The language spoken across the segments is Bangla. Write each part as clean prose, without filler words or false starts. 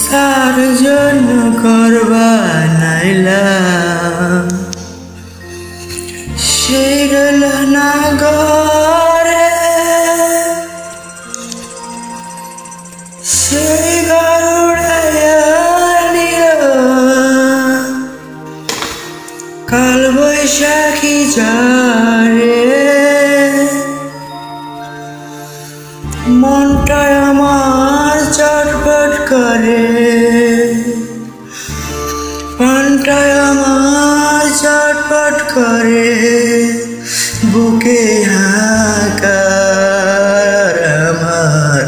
যার জন্য করবা নাইলাম সেই রইল না ঘরে, সেই ঘর উড়াইয়া নিল কাল বৈশাখী ঝড়ে। মনটা আমার চটপট করে, মনটা আমার চটপট করে, বুকে হাহাকার আমার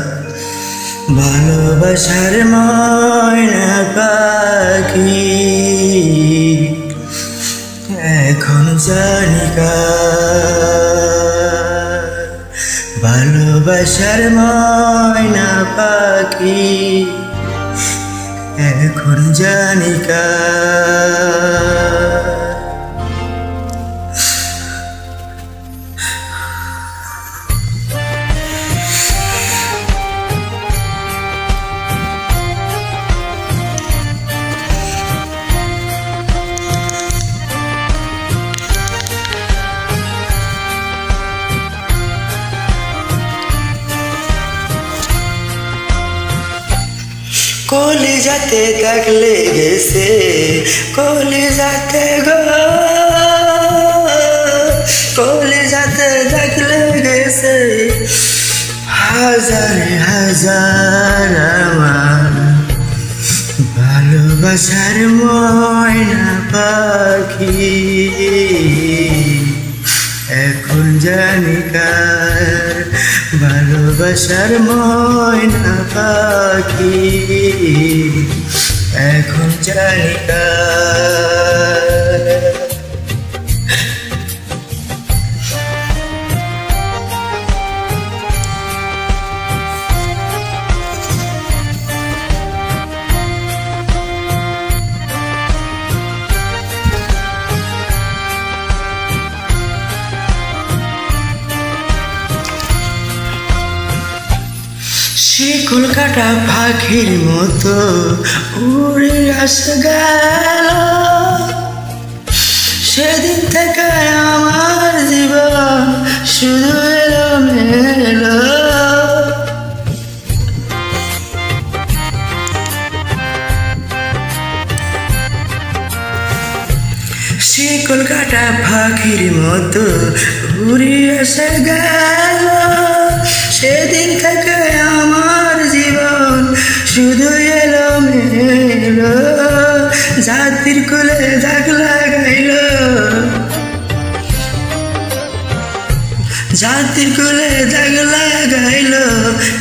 ভালোবাসার ময়না পাখি। এখন জানি কার ভালোবাসার ময়না পাখি, এখন জানি কার। কলিজাতে দাগ লেগেছে, কলিজাতে গো, কলিজাতে দাগ লেগেছে হাজার হাজার আমার ভালোবাসার ময়না পাখি। এখন জানি কার ভালোবাসার ময়না পাখি, এখন জানি কার। শিকল কাটা পাখির মতো উড়ে আসে গেল, সেদিন থেকে আমার জীবন শুধু এলোমেলো। শিকল কাটা পাখির মতো উড়ে আসে গেল, সেদিন থেকে আমার জীবন শুধু এলোমেলো। জাতির কুলে দাগ লাগাইল, জাতির কুলে দাগ লাগাইল,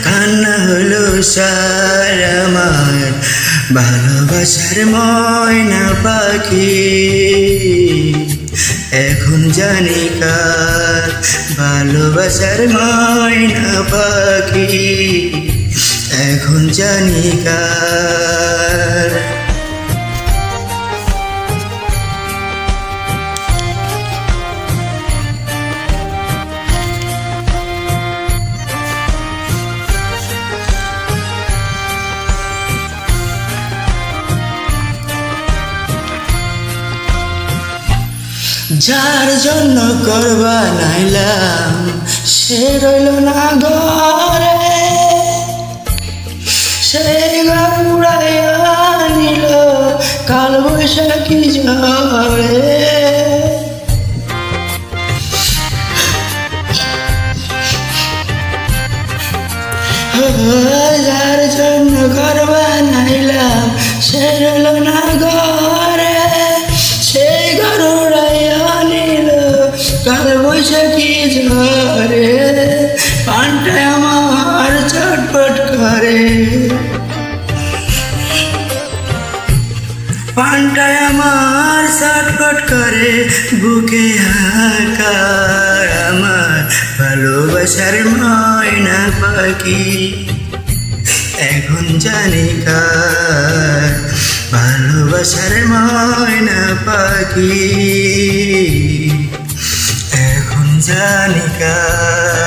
কান্না হলো সার আমার ভালোবাসার ময়না পাখি। এখন জানি কার ভালোবাসার ময়না পাখি, এখন জানি কার। যার জন্য করবা নাইলাম সে রইল না ঘরে, সেই ঘর উড়াইয়া নিল কাল বৈশাখী ঝড়ে। যার জন্য করবা নাইলাম সে রইল না ঘরে, সেই ঘর উড়াইয়া নিল পানটায় আমার ছটফট করে বুকে হাহাকার, আমার ভালোবাসার ময়না পাখি এখন জানি কার, ভালোবাসার ময়না পাখি এখন জানি কার।